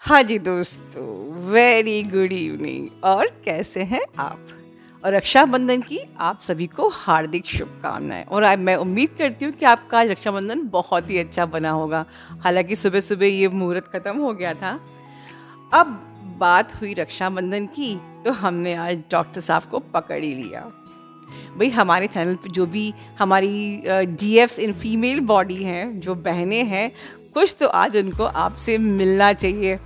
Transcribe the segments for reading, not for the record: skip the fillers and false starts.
हाँ जी दोस्तों, very good evening. और कैसे हैं आप? और रक्षाबंधन की आप सभी को हार्दिक शुभकामनाएं। और मैं उम्मीद करती हूँ कि आपका आज रक्षाबंधन बहुत ही अच्छा बना होगा। हालांकि सुबह सुबह ये मुहूर्त खत्म हो गया था। अब बात हुई रक्षाबंधन की, तो हमने आज डॉक्टर साहब को पकड़ ही लिया। भाई हमारे चैनल पे जो भी हमारी डीएफ्स इन फीमेल बॉडी हैं, जो बहनें हैं, कुछ तो आज उनको आपसे मिलना चाहिए।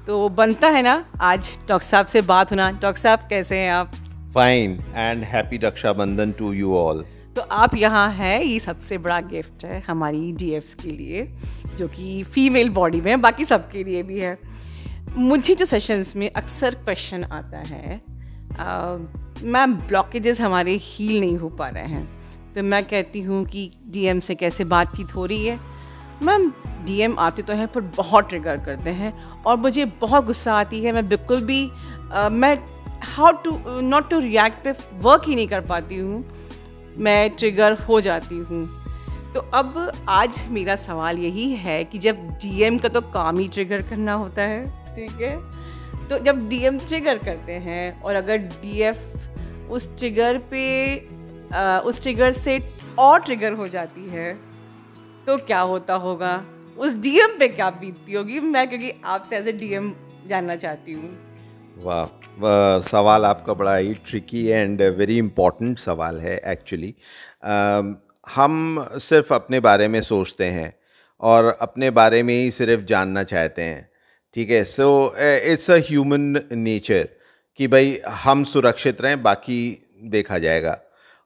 तो बनता है ना आज डॉक्टर साहब से बात होना। डॉक्टर साहब कैसे हैं आप? Fine and happy Rakshabandhan to you all. तो आप यहाँ हैं, ये सबसे बड़ा गिफ्ट है हमारी डीएफ्स के लिए, जो कि फीमेल बॉडी में है, बाकी सबके लिए भी है। मुझे जो सेशंस में अक्सर क्वेश्चन आता है, मैम ब्लॉकेजेस हमारे हील नहीं हो पा रहे हैं, तो मैं कहती हूँ कि डीएम से कैसे बातचीत हो रही है। मैम डीएम आते तो हैं पर बहुत ट्रिगर करते हैं और मुझे बहुत गुस्सा आती है। मैं बिल्कुल भी मैं how to not to react पे वर्क ही नहीं कर पाती हूँ, मैं ट्रिगर हो जाती हूँ। तो अब आज मेरा सवाल यही है कि जब डीएम का तो काम ही ट्रिगर करना होता है, ठीक है, तो जब डीएम ट्रिगर करते हैं और अगर डीएफ उस ट्रिगर पे उस ट्रिगर से और ट्रिगर हो जाती है, तो क्या होता होगा? उस डीएम पे क्या बीतती होगी? मैं क्योंकि आपसे एज ए डीएम जानना चाहती हूँ। वाह, सवाल आपका बड़ा ही ट्रिकी एंड वेरी इम्पोर्टेंट सवाल है एक्चुअली। हम सिर्फ अपने बारे में सोचते हैं और अपने बारे में ही सिर्फ जानना चाहते हैं, ठीक है। So it's a human nature कि भाई हम सुरक्षित रहें, बाकी देखा जाएगा।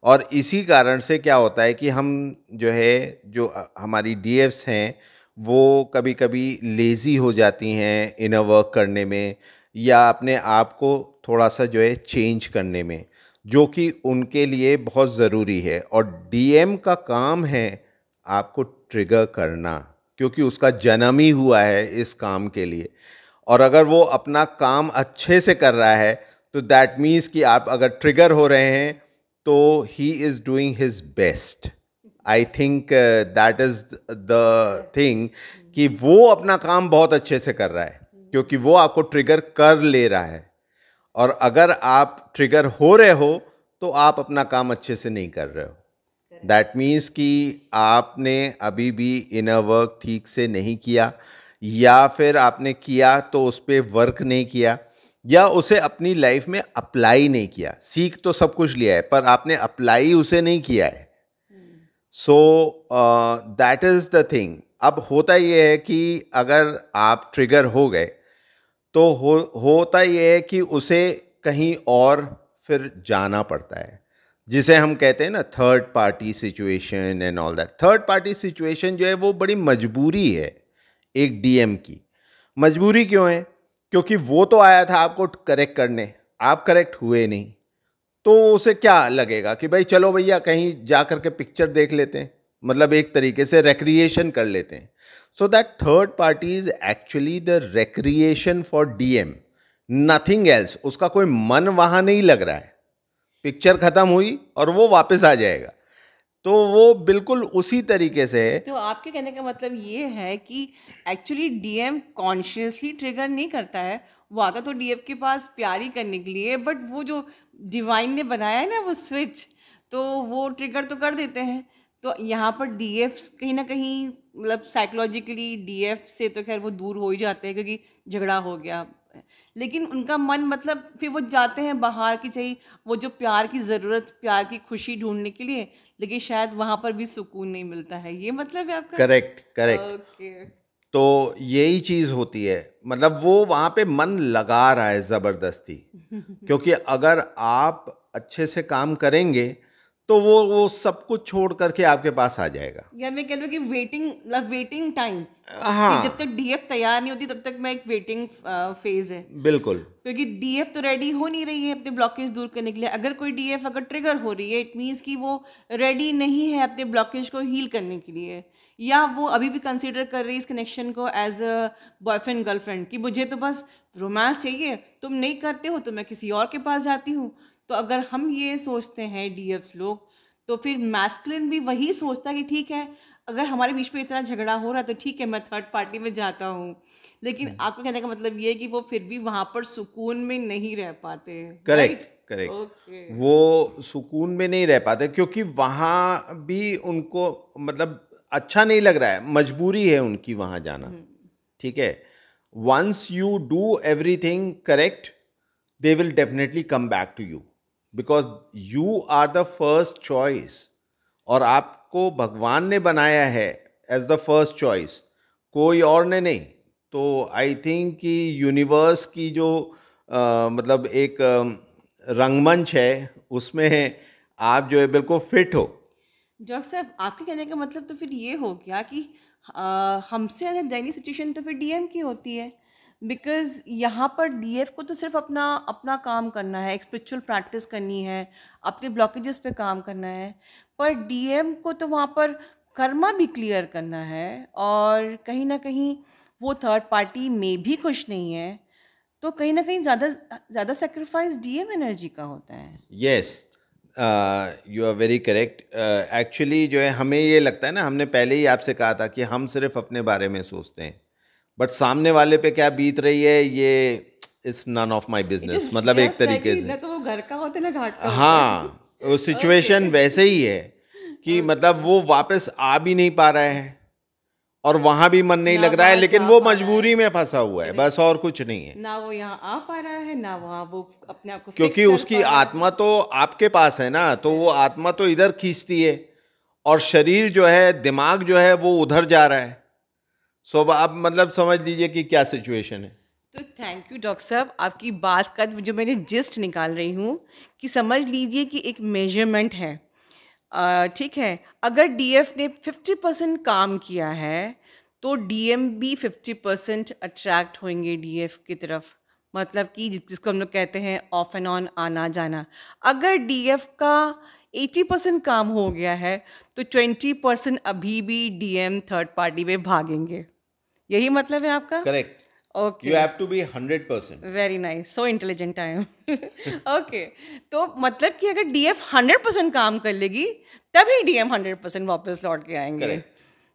और इसी कारण से क्या होता है कि हम जो है, जो हमारी डीएफ्स हैं, वो कभी कभी लेज़ी हो जाती हैं इनर वर्क करने में या अपने आप को थोड़ा सा जो है चेंज करने में, जो कि उनके लिए बहुत ज़रूरी है। और डीएम का काम है आपको ट्रिगर करना, क्योंकि उसका जन्म ही हुआ है इस काम के लिए। और अगर वो अपना काम अच्छे से कर रहा है तो दैट मीन्स कि आप अगर ट्रिगर हो रहे हैं तो he is doing his best. I think that is the thing कि वो अपना काम बहुत अच्छे से कर रहा है, क्योंकि वो आपको ट्रिगर कर ले रहा है। और अगर आप ट्रिगर हो रहे हो तो आप अपना काम अच्छे से नहीं कर रहे हो। दैट मीन्स कि आपने अभी भी इनर वर्क ठीक से नहीं किया, या फिर आपने किया तो उस पर वर्क नहीं किया, या उसे अपनी लाइफ में अप्लाई नहीं किया। सीख तो सब कुछ लिया है पर आपने अप्लाई उसे नहीं किया है। So that is the thing. अब होता ये है कि अगर आप ट्रिगर हो गए तो होता ये है कि उसे कहीं और फिर जाना पड़ता है, जिसे हम कहते हैं ना third party situation and all that. Third party situation जो है वो बड़ी मजबूरी है एक डीएम की। मजबूरी क्यों है? क्योंकि वो तो आया था आपको करेक्ट करने, आप करेक्ट हुए नहीं, तो उसे क्या लगेगा कि भाई चलो भैया कहीं जा कर के पिक्चर देख लेते हैं, मतलब एक तरीके से रिक्रिएशन कर लेते हैं। So that third party is actually the recreation for DM, nothing else. उसका कोई मन वहां नहीं लग रहा है, पिक्चर खत्म हुई और वो वापस आ जाएगा। तो वो बिल्कुल उसी तरीके से है। तो आपके कहने का मतलब ये है कि एक्चुअली डीएम कॉन्शियसली ट्रिगर नहीं करता है, वो आता तो डीएफ के पास प्यार ही करने के लिए, बट वो जो डिवाइन ने बनाया है ना वो स्विच, तो वो ट्रिगर तो कर देते हैं। तो यहाँ पर डीएफ कहीं ना कहीं मतलब साइकोलॉजिकली डीएफ से तो खैर वो दूर हो ही जाते हैं क्योंकि झगड़ा हो गया, लेकिन उनका मन मतलब फिर वो जाते हैं बाहर की चाहिए वो जो प्यार की ज़रूरत, प्यार की खुशी ढूंढने के लिए, लेकिन शायद वहाँ पर भी सुकून नहीं मिलता है। ये मतलब है आपका? Correct correct. ओके। तो यही चीज होती है, मतलब वो वहां पे मन लगा रहा है जबरदस्ती। क्योंकि अगर आप अच्छे से काम करेंगे तो वो सब कुछ छोड़ करके आपके पास आ जाएगा। या मैं कह रही हूँ कि वेटिंग टाइम, कि जब हाँ, तक डीएफ तैयार नहीं होती तब तक मैं एक वेटिंग फेज है, बिल्कुल। क्योंकि डीएफ तो रेडी हो नहीं रही है अपने ब्लॉकेज दूर करने के लिए। अगर कोई डीएफ अगर ट्रिगर हो रही है, इट मीन्स कि वो रेडी नहीं है अपने ब्लॉकेज को हील करने के लिए, या वो अभी भी कंसीडर कर रही है इस कनेक्शन को एज अ बॉयफ्रेंड गर्लफ्रेंड, कि मुझे तो बस रोमांस चाहिए, तुम नहीं करते हो तो मैं किसी और के पास जाती हूँ। तो अगर हम ये सोचते हैं डीएफ्स लोग, तो फिर मैस्कुलिन भी वही सोचता है कि ठीक है, अगर हमारे बीच में इतना झगड़ा हो रहा है तो ठीक है, मैं थर्ड पार्टी में जाता हूँ, लेकिन आपको कहने का मतलब ये है कि वो फिर भी वहाँ पर सुकून में नहीं रह पाते, करेक्ट राइट? करेक्ट। ओके। वो सुकून में नहीं रह पाते क्योंकि वहाँ भी उनको मतलब अच्छा नहीं लग रहा है, मजबूरी है उनकी वहाँ जाना। ठीक है, once you do everything correct they will definitely come back to you because you are the first choice और आपको भगवान ने बनाया है as the first choice, कोई और ने नहीं। तो आई थिंक कि यूनिवर्स की जो मतलब एक रंगमंच है उसमें आप जो है बिल्कुल फिट हो। डॉक्टर साहब, आपके कहने का मतलब तो फिर ये हो गया कि हमसे ज़्यादा दयनीय सिचुएशन तो फिर डीएम की होती है, बिकॉज यहाँ पर डीएफ को तो सिर्फ अपना अपना काम करना है, एक स्पिरिचुअल प्रैक्टिस करनी है, अपने ब्लॉकेजेस पे काम करना है, पर डीएम को तो वहाँ पर कर्मा भी क्लियर करना है, और कहीं ना कहीं वो थर्ड पार्टी में भी खुश नहीं है, तो कहीं ना कहीं ज़्यादा ज़्यादा सेक्रीफाइस डीएम एनर्जी का होता है। Yes, you are very correct. Actually जो है हमें ये लगता है ना, हमने पहले ही आपसे कहा था कि हम सिर्फ अपने बारे में सोचते हैं, बट सामने वाले पे क्या बीत रही है ये it's none of my business, मतलब एक तरीके से। ना तो वो घर का होता है ना घाट का। हाँ, वो सिचुएशन वैसे ही है कि मतलब वो वापस आ भी नहीं पा रहा है और वहां भी मन नहीं लग रहा है, लेकिन वो मजबूरी में फंसा हुआ है, बस और कुछ नहीं है। ना वो यहाँ आ पा रहा है, ना वहाँ वो अपने आप को क्योंकि उसकी आत्मा तो आपके पास है ना, तो वो आत्मा तो इधर खींचती है और शरीर जो है, दिमाग जो है वो उधर जा रहा है। सो आप मतलब समझ लीजिए कि क्या सिचुएशन है। तो थैंक यू डॉक्टर साहब, आपकी बात का जो मैंने जिस्ट निकाल रही हूँ कि समझ लीजिए कि एक मेजरमेंट है, ठीक है। अगर डीएफ ने 50% काम किया है तो डीएम भी 50% अट्रैक्ट होंगे डीएफ की तरफ, मतलब कि जिसको हम लोग कहते हैं ऑफ एंड ऑन, आना जाना। अगर डीएफ का 80% काम हो गया है तो 20% अभी भी डीएम थर्ड पार्टी में भागेंगे, यही मतलब है आपका? Correct. Okay, you have to be 100%। Very nice, so intelligent I am. Okay, तो मतलब कि अगर डीएफ 100% काम कर लेगी तभी डीएम 100% वापस लौट के आएंगे।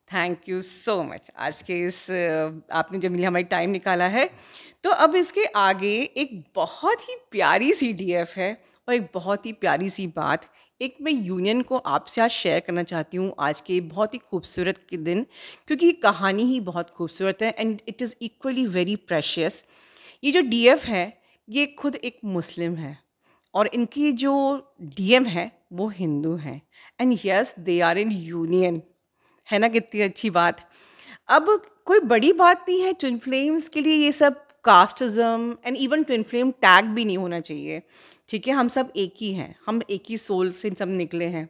Thank you so much. आज के इस आपने जब मिली हमारी टाइम निकाला है, तो अब इसके आगे एक बहुत ही प्यारी सी डीएफ है और एक बहुत ही प्यारी सी बात, एक मैं यूनियन को आपसे आज शेयर करना चाहती हूँ आज के बहुत ही खूबसूरत के दिन, क्योंकि ये कहानी ही बहुत खूबसूरत है and it is equally very precious. ये जो डीएफ है ये खुद एक मुस्लिम है और इनकी जो डीएम है वो हिंदू हैं, and yes they are in union, है ना? कितनी अच्छी बात। अब कोई बड़ी बात नहीं है, ट्विन फ्लेम्स के लिए ये सब casteism and even twin flame tag भी नहीं होना चाहिए, ठीक है? हम सब एक ही हैं, हम एक ही सोल से सब निकले हैं।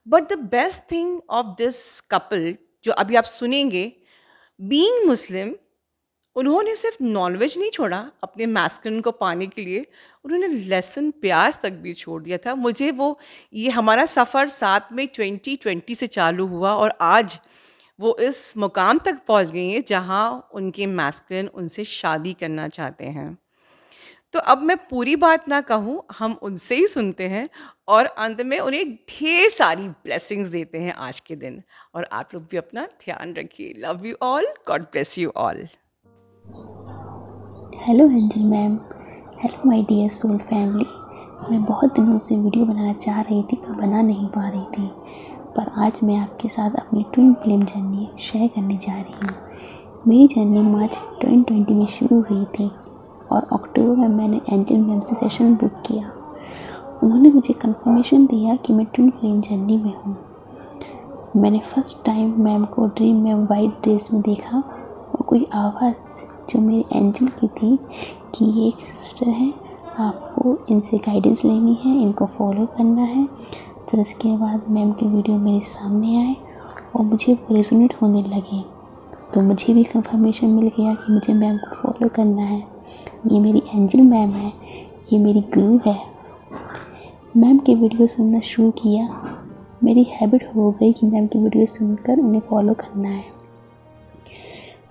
But the best thing of this couple जो अभी आप सुनेंगे, बीइंग मुस्लिम, उन्होंने सिर्फ नॉनवेज नहीं छोड़ा अपने मैस्कुलिन को पाने के लिए, उन्होंने लहसुन प्याज तक भी छोड़ दिया था। मुझे वो ये हमारा सफ़र साथ में 2020 से चालू हुआ और आज वो इस मुकाम तक पहुंच गई हैं जहां उनके मैस्कुलिन उनसे शादी करना चाहते हैं। तो अब मैं पूरी बात ना कहूँ, हम उनसे ही सुनते हैं और अंत में उन्हें ढेर सारी ब्लेसिंग्स देते हैं आज के दिन। और आप लोग भी अपना ध्यान रखिए। Love you all, God bless you all. Hello angel ma'am, hello my dear soul family. मैं बहुत दिनों से वीडियो बनाना चाह रही थी पर बना नहीं पा रही थी, पर आज मैं आपके साथ अपनी ट्विन फ्लेम जर्नी शेयर करने जा रही हूँ। मेरी जर्नी मार्च 2020 में शुरू हुई थी और अक्टूबर में मैंने एंजल मैम से सेशन बुक किया। उन्होंने मुझे कंफर्मेशन दिया कि मैं ट्विन फ्लेम जर्नी में हूँ। मैंने फर्स्ट टाइम मैम को ड्रीम में वाइट ड्रेस में देखा और कोई आवाज़ जो मेरे एंजल की थी कि ये एक सिस्टर है, आपको इनसे गाइडेंस लेनी है, इनको फॉलो करना है। फिर उसके बाद मैम के वीडियो मेरे सामने आए और मुझे वो रेजोनेट होने लगे, तो मुझे भी कंफर्मेशन मिल गया कि मुझे मैम को फॉलो करना है। ये मेरी एंजल मैम है, ये मेरी गुरु है। मैम के वीडियो सुनना शुरू किया, मेरी हैबिट हो गई कि मैम की वीडियो सुनकर उन्हें फॉलो करना है।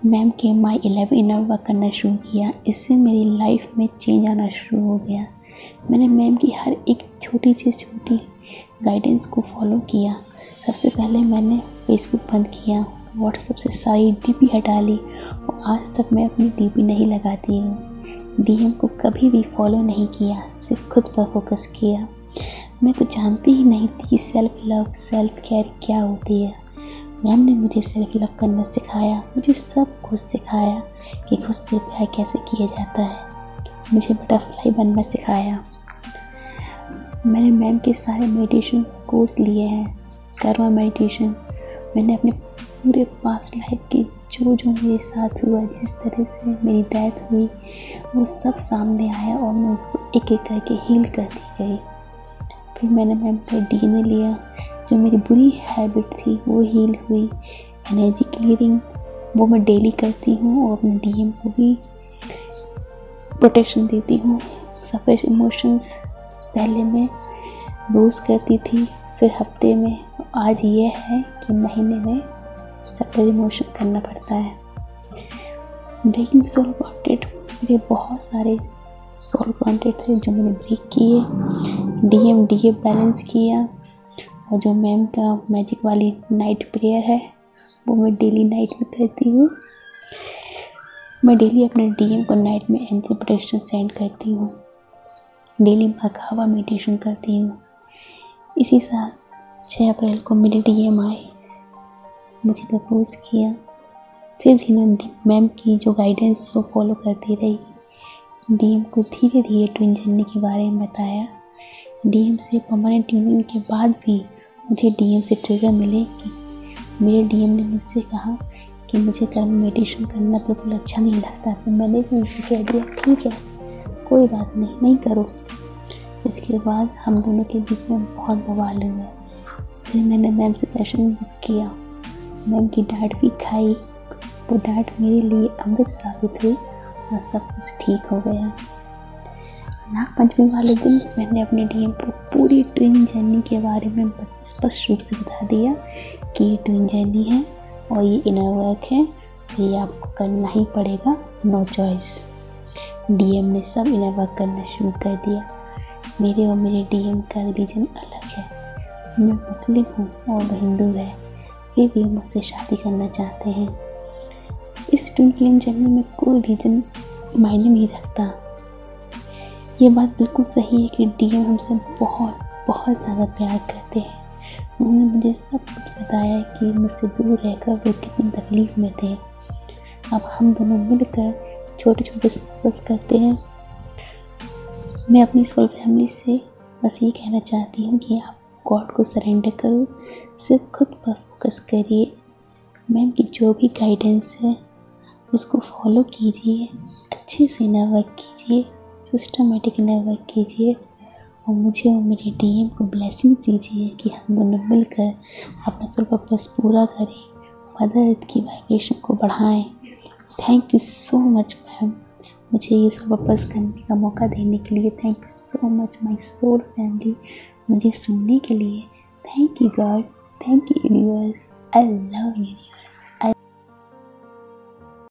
मैम के माई 11 इनर वर्क करना शुरू किया, इससे मेरी लाइफ में चेंज आना शुरू हो गया। मैंने मैम की हर एक छोटी से छोटी गाइडेंस को फॉलो किया। सबसे पहले मैंने फेसबुक बंद किया, व्हाट्सएप से सारी डीपी हटा ली और आज तक मैं अपनी डीपी नहीं लगाती हूँ। डीएम को कभी भी फॉलो नहीं किया, सिर्फ खुद पर फोकस किया। मैं तो जानती ही नहीं थी कि सेल्फ लव, सेल्फ केयर क्या होती है। मैम ने मुझे सेल्फ लव करना सिखाया, मुझे सब कुछ सिखाया कि खुद से प्यार कैसे किया जाता है। मुझे बटरफ्लाई बनना सिखाया। मैंने मैम के सारे मेडिटेशन कोर्स लिए हैं, कर्मा मेडिटेशन। मैंने अपने पूरे पास्ट लाइफ के जो मेरे साथ हुआ, जिस तरह से मेरी डेथ हुई, वो सब सामने आया और मैं उसको एक एक करके हील करती गई। फिर मैंने मैम से डीएनए लिया, जो मेरी बुरी हैबिट थी वो हील हुई। एनर्जी क्लियरिंग वो मैं डेली करती हूँ और अपने डीएम को भी प्रोटेक्शन देती हूँ। सप्रेस इमोशंस पहले मैं रोज़ करती थी, फिर हफ्ते में, आज ये है कि महीने में सप्रेस इमोशन करना पड़ता है। ब्रेकिंग सोल बॉन्डेड, मेरे बहुत सारे सोल बॉन्डेड थे जो मैंने ब्रेक किए। डीएम बैलेंस किया और जो मैम का मैजिक वाली नाइट प्रेयर है वो मैं डेली नाइट में करती हूँ। मैं डेली अपने डीएम को नाइट में एंजल प्रोटेक्शन सेंड करती हूँ। डेली भगावा मेडिटेशन करती हूँ। इसी साल 6 अप्रैल को मेरे डीएम आए, मुझे प्रपोज किया। फिर भी मैं मैम की जो गाइडेंस वो फॉलो करती रही। डीएम को धीरे धीरे ट्विन जर्नी के बारे में बताया। डीएम से परमानेंट यूनियन के बाद भी मुझे डीएम से ट्रिगर मिले कि मेरे डीएम ने मुझसे कहा कि मुझे कर्म मेडिटेशन करना बिल्कुल अच्छा नहीं लगता, तो मैंने भी उनसे कह दिया ठीक है, कोई बात नहीं, नहीं करो। इसके बाद हम दोनों के बीच में बहुत बवाल हुआ। फिर मैंने मैम से सेशन बुक किया, मैम की डांट भी खाई। वो डांट मेरे लिए अमृत साबित हुई और सब कुछ ठीक हो गया। नागपंचमी वाले दिन मैंने अपने डीएम को पूरी ट्विन जर्नी के बारे में स्पष्ट रूप से बता दिया कि ये ट्विन जर्नी है और ये इनर वर्क है, ये आपको करना ही पड़ेगा, नो चॉइस। डीएम ने सब इनर वर्क करना शुरू कर दिया। मेरे और मेरे डीएम का रिलीजन अलग है। मैं मुस्लिम हूँ और वह हिंदू है, वे भी मुझसे शादी करना चाहते हैं। इस ट्विन फ्लेम जर्नी में कोई रीजन मायने नहीं रखता। ये बात बिल्कुल सही है कि डीएम हमसे बहुत बहुत ज़्यादा प्यार करते हैं। उन्होंने मुझे सब कुछ बताया कि मुझसे दूर रहकर वे कितनी तकलीफ में थे। अब हम दोनों मिलकर छोटे छोटे फोकस करते हैं। मैं अपनी सोल फैमिली से बस ये कहना चाहती हूँ कि आप गॉड को सरेंडर करो, सिर्फ खुद पर फोकस करिए। मैम की जो भी गाइडेंस है उसको फॉलो कीजिए, अच्छे से इनर वर्क कीजिए, सिस्टमेटिक इनर वर्क कीजिए और मुझे और मेरे डीएम को ब्लेसिंग दीजिए कि हम दोनों मिलकर अपना सोल पर्पस पूरा करें, मदर अर्थ की वाइब्रेशन को बढ़ाएं। Thank you so much ma'am, मुझे ये सोल पर्पस करने का मौका देने के लिए। Thank you so much my soul family, मुझे सुनने के लिए। Thank you God, thank you universe, I love you.